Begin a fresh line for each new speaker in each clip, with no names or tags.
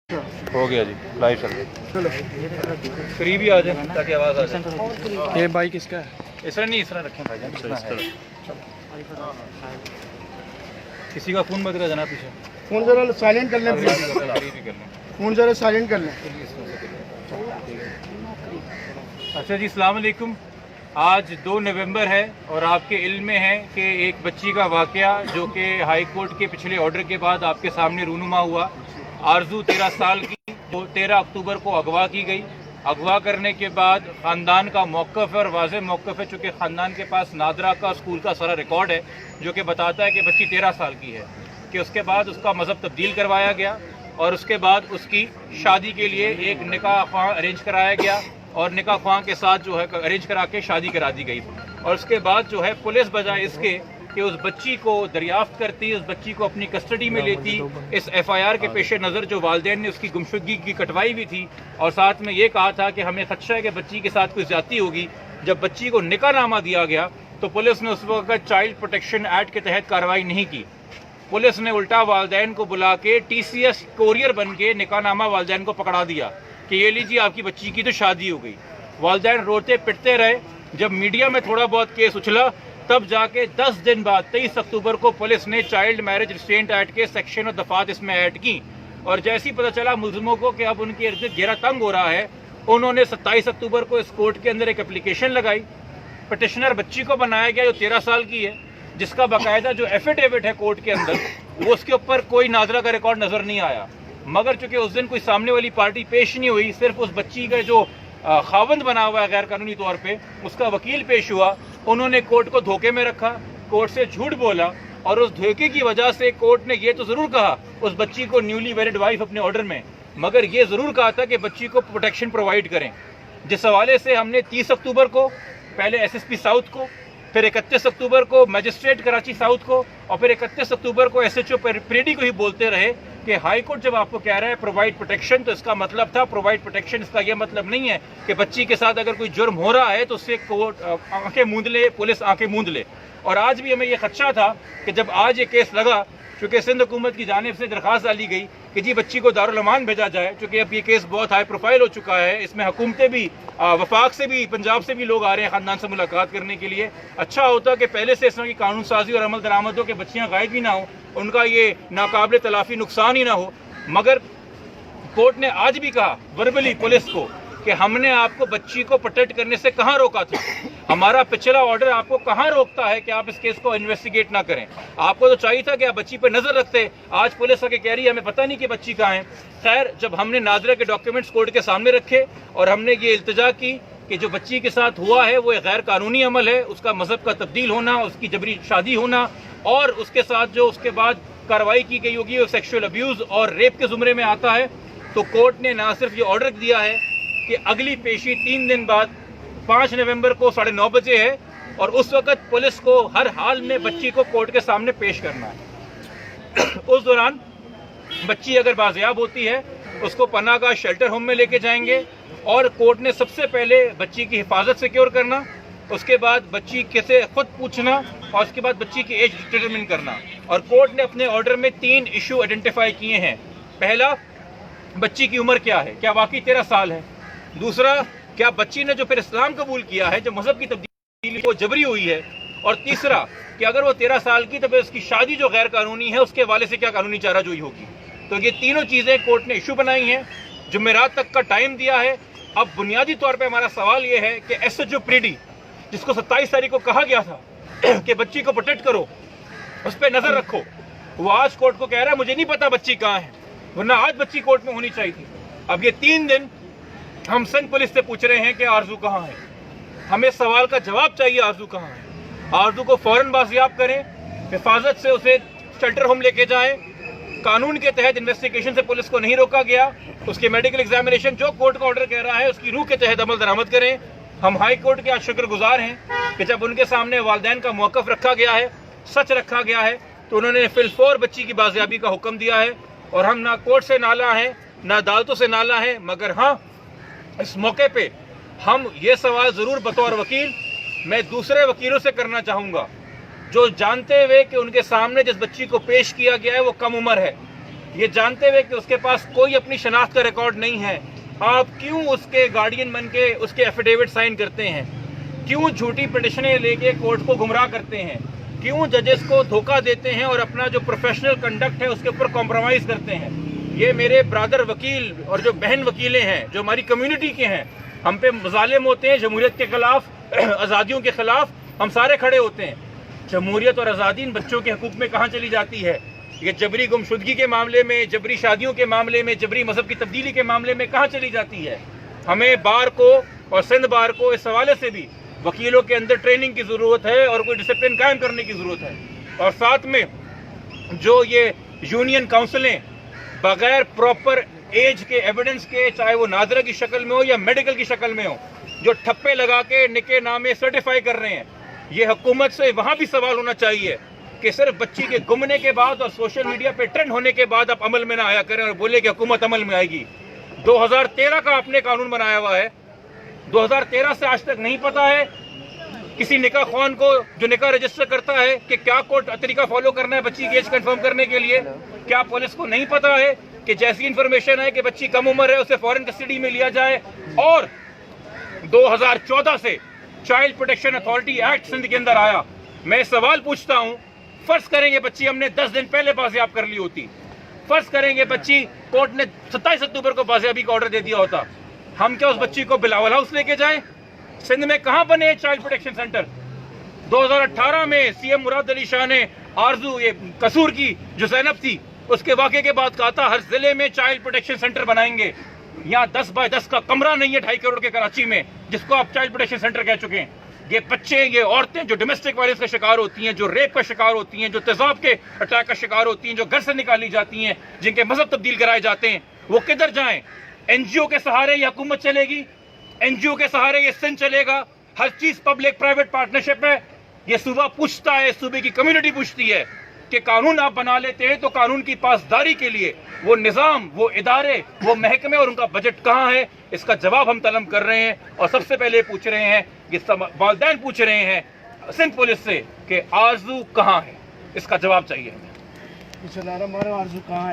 हो गया जी, लाइव चल रहा
चलो
करीब ही आ जाए ताकि आवाज़ आ जाए।
ये बाइक इसका है।
इस तरह नहीं, इस तरह रखें भाईजान, इस तरह है। किसी का फ़ोन मत कर जाना पीछे,
फोन जरा साइलेंट कर लें,
करीब ही कर लें।
फोन जरा साइलेंट कर लें।
अच्छा जी, अस्सलाम वालेकुम। आज 2 नवंबर है और आपके इल्म में है कि एक बच्ची का वाक़या जो कि हाई कोर्ट के पिछले ऑर्डर के बाद आपके सामने रूनुमा हुआ। आरजू 13 साल की, वो 13 अक्टूबर को अगवा की गई। अगवा करने के बाद ख़ानदान का मौक़िफ़ है और वाज़ेह मौक़िफ़ है, चूँकि ख़ानदान के पास नादरा का स्कूल का सारा रिकॉर्ड है जो कि बताता है कि बच्ची 13 साल की है, कि उसके बाद उसका मज़हब तब्दील करवाया गया और उसके बाद उसकी शादी के लिए एक निकाह ख्वाह अरेंज कराया गया और निकाह ख्वाह के साथ जो है अरेंज करा के शादी करा दी गई। और उसके बाद जो है पुलिस बजाय इसके कि उस बच्ची को दरियाफ्त करती, उस बच्ची को अपनी कस्टडी में लेती, इस FIR के पेश नज़र जो वालिदैन ने उसकी गुमशुदगी की कटवाई भी थी और साथ में ये कहा था कि हमें खदशा है कि बच्ची के साथ कोई ज़्यादती होगी। जब बच्ची को निकाहनामा दिया गया तो पुलिस ने उस वक्त चाइल्ड प्रोटेक्शन एक्ट के तहत कार्रवाई नहीं की। पुलिस ने उल्टा वालिदैन को बुला के TCS कोरियर बन के निकाहनामा वालिदैन को पकड़ा दिया कि ये लीजिए आपकी बच्ची की तो शादी हो गई। वालिदैन रोते पिटते रहे। जब मीडिया में थोड़ा बहुत केस उछला तब जाके 10 दिन बाद 23 अक्टूबर को पुलिस ने चाइल्ड मैरिज रिस्ट्रेंट एक्ट के सेक्शन और दफात इसमें ऐड की और जैसे ही पता चला मुलजमों को कि अब उनके इर्द घेरा तंग हो रहा है, उन्होंने 27 अक्टूबर को इस कोर्ट के अंदर एक एप्लीकेशन लगाई। पटिशनर बच्ची को बनाया गया जो 13 साल की है, जिसका बाकायदा जो एफिडेविट है कोर्ट के अंदर वो उसके ऊपर कोई नादरा का रिकॉर्ड नजर नहीं आया। मगर चूंकि उस दिन कोई सामने वाली पार्टी पेश नहीं हुई, सिर्फ उस बच्ची का जो खावंद बना हुआ है गैर कानूनी तौर पे उसका वकील पेश हुआ। उन्होंने कोर्ट को धोखे में रखा, कोर्ट से झूठ बोला और उस धोखे की वजह से कोर्ट ने ये तो ज़रूर कहा उस बच्ची को न्यूली मैरिड वाइफ अपने ऑर्डर में, मगर ये ज़रूर कहा था कि बच्ची को प्रोटेक्शन प्रोवाइड करें। जिस हवाले से हमने 30 अक्टूबर को पहले SSP साउथ को, फिर 31 अक्टूबर को मजिस्ट्रेट कराची साउथ को और फिर 31 अक्टूबर को SHO परेडी को ही बोलते रहे कि हाई कोर्ट जब आपको कह रहा है प्रोवाइड प्रोटेक्शन तो इसका मतलब था प्रोवाइड प्रोटेक्शन। इसका यह मतलब नहीं है कि बच्ची के साथ अगर कोई जुर्म हो रहा है तो उससे कोर्ट आंखें मूंद ले, पुलिस आंखें मूंद ले। और आज भी हमें यह खदशा था कि जब आज ये केस लगा, चूँकि सिंध हुकूमत की जानिब से दरख्वास्त डाली गई कि जी बच्ची को दारुल अमान भेजा जाए, चूँकि अब ये केस बहुत हाई प्रोफाइल हो चुका है, इसमें हुकूमतें भी वफाक से भी पंजाब से भी लोग आ रहे हैं ख़ानदान से मुलाकात करने के लिए। अच्छा होता कि पहले से इस तरह की कानून साजी और अमल दरामद हो कि बच्चियाँ गायब भी ना हो, उनका ये नाकाबिल तलाफ़ी नुकसान ही ना हो। मगर कोर्ट ने आज भी कहा वर्बली पुलिस को कि हमने आपको बच्ची को प्रोटेक्ट करने से कहाँ रोका था, हमारा पिछला ऑर्डर आपको कहाँ रोकता है कि आप इस केस को इन्वेस्टिगेट ना करें। आपको तो चाहिए था कि आप बच्ची पर नज़र रखते। आज पुलिस आके कह रही है हमें पता नहीं कि बच्ची कहाँ है। खैर, जब हमने नादरा के डॉक्यूमेंट्स कोर्ट के सामने रखे और हमने ये इल्तिजा की कि जो बच्ची के साथ हुआ है वो एक गैर कानूनी अमल है, उसका मजहब का तब्दील होना, उसकी जबरी शादी होना और उसके साथ जो उसके बाद कार्रवाई की गई होगी वो सेक्सुअल अब्यूज़ और रेप के ज़ुमरे में आता है, तो कोर्ट ने ना सिर्फ ये ऑर्डर दिया है कि अगली पेशी 3 दिन बाद 5 नवंबर को 9:30 बजे है और उस वक़्त पुलिस को हर हाल में बच्ची को कोर्ट के सामने पेश करना है। उस दौरान बच्ची अगर बाजियाब होती है उसको पनाह का शेल्टर होम में लेके जाएंगे और कोर्ट ने सबसे पहले बच्ची की हिफाजत सिक्योर करना, उसके बाद बच्ची से खुद पूछना और उसके बाद बच्ची की एज डिटरमिन करना। और कोर्ट ने अपने ऑर्डर में 3 इशू आइडेंटिफाई किए हैं। पहला, बच्ची की उम्र क्या है, क्या वाकई 13 साल है। दूसरा, क्या बच्ची ने जो फिर इस्लाम कबूल किया है, जो मजहब की तब्दीली वो जबरी हुई है। और तीसरा, कि अगर वो 13 साल की तो फिर उसकी शादी जो गैर कानूनी है उसके वाले से क्या कानूनी चाराजोई होगी। तो ये तीनों चीज़ें कोर्ट ने इशू बनाई हैं, जुमेरात तक का टाइम दिया है। अब बुनियादी तौर पर हमारा सवाल ये है कि SHO परेडी जिसको 27 तारीख को कहा गया था कि बच्ची को प्रोटेक्ट करो, उस पर नज़र रखो, वो आज कोर्ट को कह रहा है मुझे नहीं पता बच्ची कहाँ है, वरना आज बच्ची कोर्ट में होनी चाहिए थी। अब ये 3 दिन हम सिंध पुलिस से पूछ रहे हैं कि आरजू कहाँ है। हमें सवाल का जवाब चाहिए, आरजू कहाँ है। आरजू को फौरन बाजियाब करें, हिफाजत से उसे शेल्टर होम लेके जाएं। कानून के तहत इन्वेस्टिगेशन से पुलिस को नहीं रोका गया, उसके मेडिकल एग्जामिनेशन जो कोर्ट का ऑर्डर कह रहा है उसकी रूह के तहत अमल दरामद करें। हम हाई कोर्ट के आज शुक्रगुजार हैं कि जब उनके सामने वालिदैन का मौक़िफ़ रखा गया है, सच रखा गया है, तो उन्होंने फिलफौर बच्ची की बाजियाबी का हुक्म दिया है। और हम ना कोर्ट से नाला हैं ना अदालतों से नाला है, मगर हाँ इस मौके पे हम ये सवाल ज़रूर बतौर वकील मैं दूसरे वकीलों से करना चाहूँगा जो जानते हुए कि उनके सामने जिस बच्ची को पेश किया गया है वो कम उम्र है, یہ جانتے ہوئے کہ اس کے پاس کوئی اپنی شناخت کا ریکارڈ نہیں ہے، آپ کیوں اس کے گارڈین بن کے اس کے ایفیڈیوٹ سائن کرتے ہیں؟ کیوں جھوٹی پٹیشنیں لے کے کورٹ کو گمراہ کرتے ہیں؟ کیوں ججز کو دھوکہ دیتے ہیں اور اپنا جو پروفیشنل کنڈکٹ ہے اس کے اوپر کمپرومائز کرتے ہیں؟ یہ میرے برادر وکیل اور جو بہن وکیلیں ہیں جو ہماری کمیونٹی کے ہیں، ہم پہ مظالم ہوتے ہیں جمہوریت کے خلاف، آزادیوں کے خلاف، ہم سارے کھڑے ہوتے ہیں۔ جمہوریت اور آزادی ان بچوں کے حقوق میں کہاں چلی جاتی ہے؟ یہ جبری گمشدگی کے معاملے میں، جبری شادیوں کے معاملے میں، جبری مذہب کی تبدیلی کے معاملے میں کہاں چلی جاتی ہے؟ ہمیں بار کو اور سندھ بار کو اس حوالے سے بھی وکیلوں کے اندر ٹریننگ کی ضرورت ہے اور کوئی ڈسپلن قائم کرنے کی ضرورت ہے۔ اور ساتھ میں جو یہ یونین کاؤنسلیں بغیر پراپر ایج کے ایویڈنس کے، چاہے وہ نادرہ کی شکل میں ہو یا میڈیکل کی شکل میں ہو، جو ٹھپے لگا کے نکے نامے سرٹیفائی کر رہے ہیں، یہ حکومت سے وہاں بھی سوال ہونا چاہیے کہ صرف بچی کے گمنے کے بعد اور سوشل میڈیا پہ ٹرینڈ ہونے کے بعد آپ عمل میں نہ آیا کریں اور بولے کہ حکومت عمل میں آئے گی۔ 2013 کا آپ نے قانون بنایا ہوا ہے، 2013 سے آج تک نہیں پتا ہے کسی نکاح خوان کو جو نکاح رجسٹر کرتا ہے کہ کیا کوڈ طریقہ فالو کرنا ہے بچی کی ایج کنفرم کرنے کے لیے؟ کیا پولیس کو نہیں پتا ہے کہ جیسی انفارمیشن ہے کہ بچی کم عمر ہے اسے فورن کسٹڈی میں لیا جائے؟ اور 2014 سے child protection authority act Sindh کے اندر آیا۔ میں سوال پوچھتا ہوں، فرض کریں گے بچی ہم نے 10 دن پہلے بازیاب کر لی ہوتی، فرض کریں گے بچی کورٹ نے 27 اکتوبر کو بازیابی کا آرڈر دے دیا ہوتا، ہم کیا اس بچی کو بلاول ہاؤس لے کے جائیں؟ سندھ میں کہاں بنے چائلڈ پروٹیکشن سینٹر؟ 2018 میں سی ایم مراد علی شاہ نے آرزو یہ قصور کی جو زینب تھی اس کے واقعے کے بعد کہا تھا ہر ضلع میں چائلڈ پروٹیکشن سینٹر بنائیں گے۔ یہاں 10 بائی 10 کا کمرہ نہیں ہے 2.5 کروڑ کے کراچی میں جس کو آپ چائلڈ پروٹیکشن سینٹر کہہ چکے ہیں۔ یہ بچے، یہ عورتیں جو ڈومیسٹک وائلنس کا شکار ہوتی ہیں، جو ریپ کا شکار ہوتی ہیں، جو تیزاب کے اٹیک کا شکار ہوتی ہیں، جو گھر سے نکالی جاتی ہیں، جن کے مذہب تبدیل کرائے جاتے ہیں، وہ کدھر جائیں؟ این جی او کے سہارے یہ حکومت چلے گی؟ این جی او کے سہارے یہ سندھ چلے گا؟ ہر چیز پبلک پرائیویٹ پارٹنرشپ ہے۔ یہ صوبہ پوچھتا ہے، صوبے کی کمیونٹی پوچھتی ہے کہ قانون آپ بنا لیتے ہیں تو قانون کی پاسداری کے لیے وہ نظام، وہ ادارے، وہ محکمے اور ان کا بجٹ کہاں ہے؟ اس کا جواب ہم طلب کر رہے ہیں۔ اور سب سے پہلے پوچھ رہے ہیں، یہ والدین پوچھ رہے ہیں سندھ پولیس سے کہ آرزو کہاں ہے؟ اس کا جواب چاہیے ہمیں۔
آرزو کہاں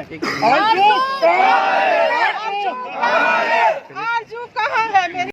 ہے؟
آرزو کہاں ہے؟